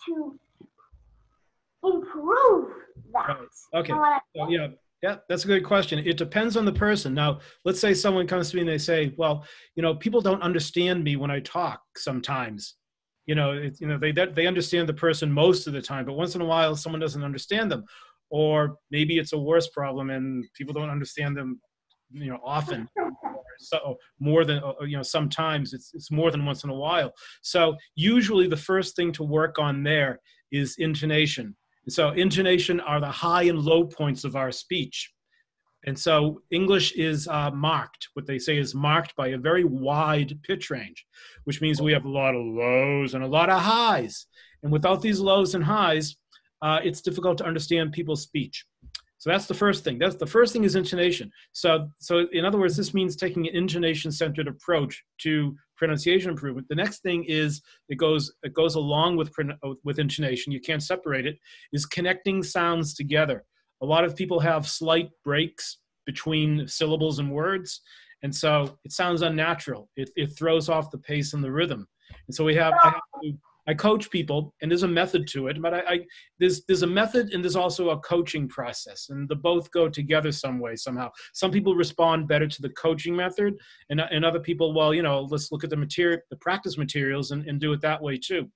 to improve that? Right. Okay. So, yeah, that's a good question. It depends on the person. Now, let's say someone comes to me and they say, well, people don't understand me when I talk sometimes. They understand the person most of the time, but once in a while, someone doesn't understand them. Or maybe it's a worse problem and people don't understand them, often. So more than, sometimes it's more than once in a while. So usually the first thing to work on there is intonation. And so intonation are the high and low points of our speech. And so English is marked. What they say is marked by a very wide pitch range, which means we have a lot of lows and a lot of highs. And without these lows and highs, it's difficult to understand people's speech. So that's the first thing. The first thing is intonation. So in other words, this means taking an intonation-centered approach to pronunciation improvement. The next thing is it goes along with intonation. You can't separate it. Is connecting sounds together. A lot of people have slight breaks between syllables and words, and so it sounds unnatural. It throws off the pace and the rhythm. And so I coach people, and there's a method to it, but there's a method and there's also a coaching process, and the both go together some way, somehow. Some people respond better to the coaching method, and other people, well, let's look at the practice materials and do it that way too.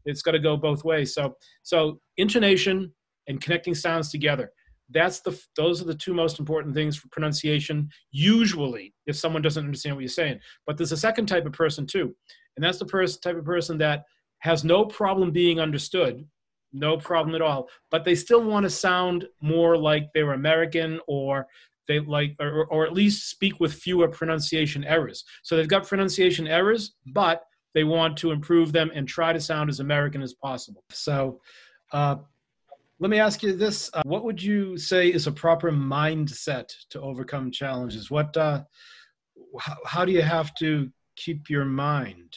It's got to go both ways. So intonation and connecting sounds together. Those are the two most important things for pronunciation, usually, if someone doesn't understand what you're saying. But there's a second type of person too, and that's the type of person that has no problem being understood, no problem at all, but they still want to sound more like they're American, or they or at least speak with fewer pronunciation errors. So they've got pronunciation errors, but they want to improve them and try to sound as American as possible. So let me ask you this. What would you say is a proper mindset to overcome challenges? How do you have to keep your mind?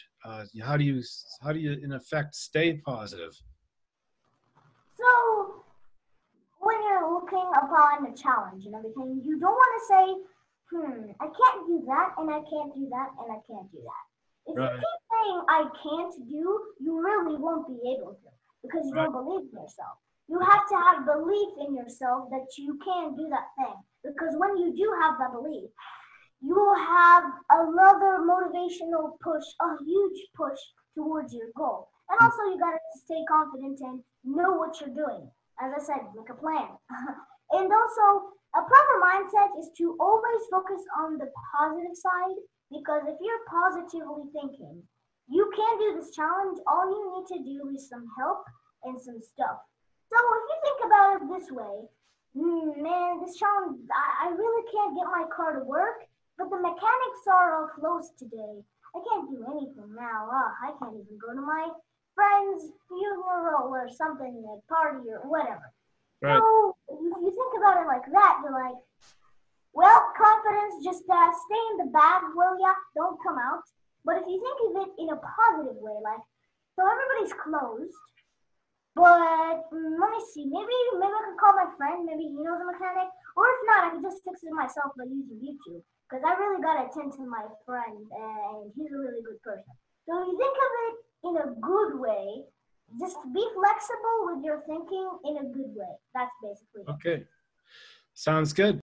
How do you, in effect, stay positive? So, when you're looking upon a challenge and everything, you don't want to say, I can't do that, and I can't do that, and I can't do that. If you keep saying, I can't do, you really won't be able to, because you don't believe in yourself. You have to have belief in yourself that you can do that thing, because when you do have that belief, you will have another motivational push, a huge push towards your goal. And also, you got to stay confident and know what you're doing. As I said, make a plan. And also, a proper mindset is to always focus on the positive side, because if you're positively thinking, you can do this challenge. All you need to do is some help and some stuff. So if you think about it this way, man, this challenge, I really can't get my car to work, but the mechanics are all closed today. I can't do anything now. I can't even go to my friend's funeral or something, a party or whatever. Right. So if you think about it like that, you're like, well, confidence, just stay in the bag, will ya? Don't come out. But if you think of it in a positive way, like, so everybody's closed, but let me see, maybe I can call my friend, maybe he knows a mechanic, or if not, I can just fix it myself by using YouTube, because I really got to attend to my friend, and he's a really good person. So if you think of it in a good way, just be flexible with your thinking in a good way. That's basically it. Okay, sounds good.